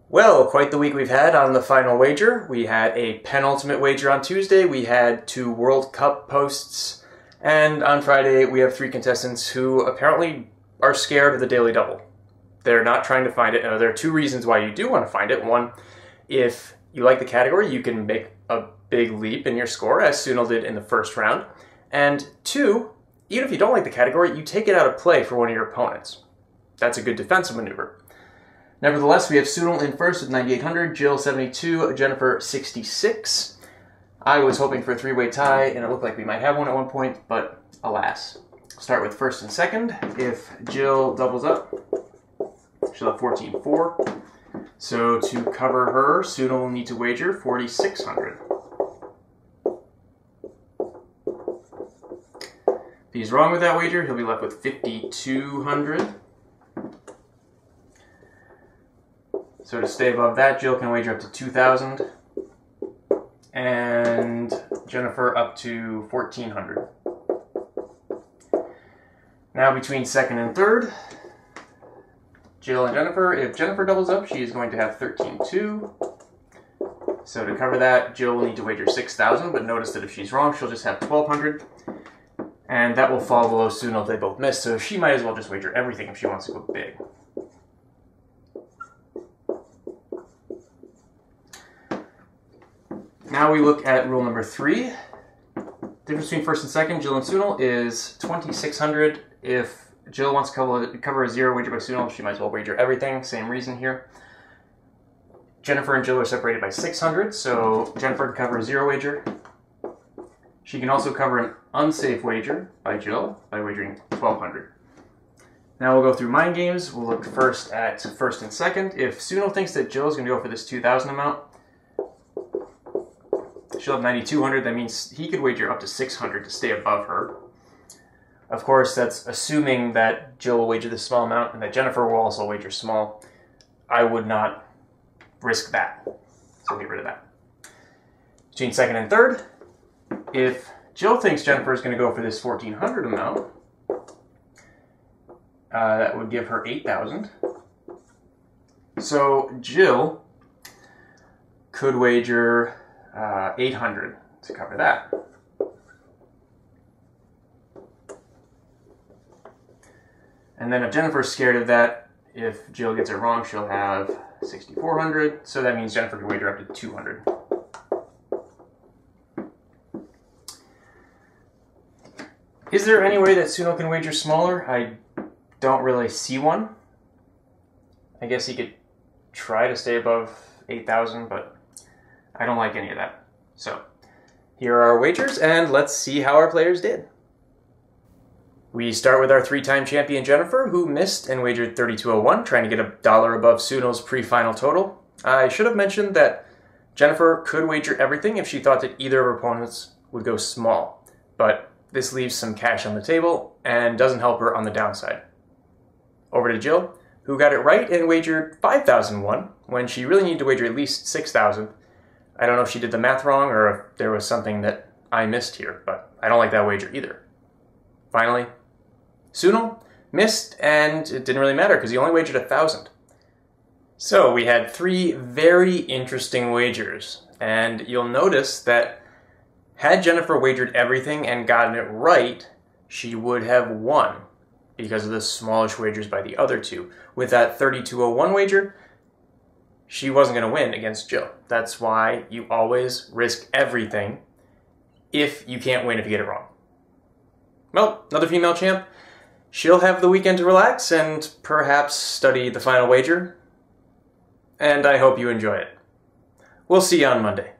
Well, quite the week we've had on the final wager. We had a penultimate wager on Tuesday, we had 2 World Cup posts, and on Friday we have 3 contestants who apparently are scared of the Daily Double. They're not trying to find it. There are 2 reasons why you do want to find it. One, if you like the category, you can make a big leap in your score, as Sunil did in the first round. And 2, even if you don't like the category, you take it out of play for one of your opponents. That's a good defensive maneuver. Nevertheless, we have Sunil in first with 9,800, Jill 72, Jennifer 66. I was hoping for a 3-way tie, and it looked like we might have one at one point, but alas. Start with first and second. If Jill doubles up, she'll have 14,400. So to cover her, Sunil will need to wager 4,600. If he's wrong with that wager, he'll be left with 5,200. So to stay above that, Jill can wager up to 2,000, and Jennifer up to 1,400. Now between second and third, Jill and Jennifer. If Jennifer doubles up, she is going to have 13,200. So to cover that, Jill will need to wager 6,000, but notice that if she's wrong, she'll just have 1,200. And that will fall below Sunil if they both miss, so she might as well just wager everything if she wants to go big. Now we look at rule number 3. Difference between first and second, Jill and Sunil, is 2,600. If Jill wants to cover a 0 wager by Sunil, she might as well wager everything. Same reason here. Jennifer and Jill are separated by 600, so Jennifer can cover a 0 wager. She can also cover an unsafe wager by Jill by wagering 1,200. Now we'll go through mind games. We'll look first at first and second. If Sunil thinks that Jill is going to go for this 2,000 amount, she'll have 9,200. That means he could wager up to 600 to stay above her. Of course, that's assuming that Jill will wager this small amount and that Jennifer will also wager small. I would not risk that, so get rid of that. Between second and third, if Jill thinks Jennifer is going to go for this 1,400 amount, that would give her 8,000. So Jill could wager 800 to cover that. And then if Jennifer's scared of that, if Jill gets it wrong, she'll have 6,400. So that means Jennifer can wager up to 200. Is there any way that Sunil can wager smaller? I don't really see one. I guess he could try to stay above 8,000, but I don't like any of that. So here are our wagers, and let's see how our players did. We start with our 3-time champion Jennifer, who missed and wagered 3,201, trying to get $1 above Sunil's pre-final total. I should have mentioned that Jennifer could wager everything if she thought that either of her opponents would go small, but this leaves some cash on the table and doesn't help her on the downside. Over to Jill, who got it right and wagered 5,001 when she really needed to wager at least 6,000. I don't know if she did the math wrong or if there was something that I missed here, but I don't like that wager either. Finally, Sunil missed, and it didn't really matter because he only wagered 1,000. So we had 3 very interesting wagers, and you'll notice that had Jennifer wagered everything and gotten it right, she would have won because of the smallish wagers by the other 2. With that 3,201 wager, she wasn't going to win against Jill. That's why you always risk everything if you can't win if you get it wrong. Well, another female champ. She'll have the weekend to relax and perhaps study the final wager. And I hope you enjoy it. We'll see you on Monday.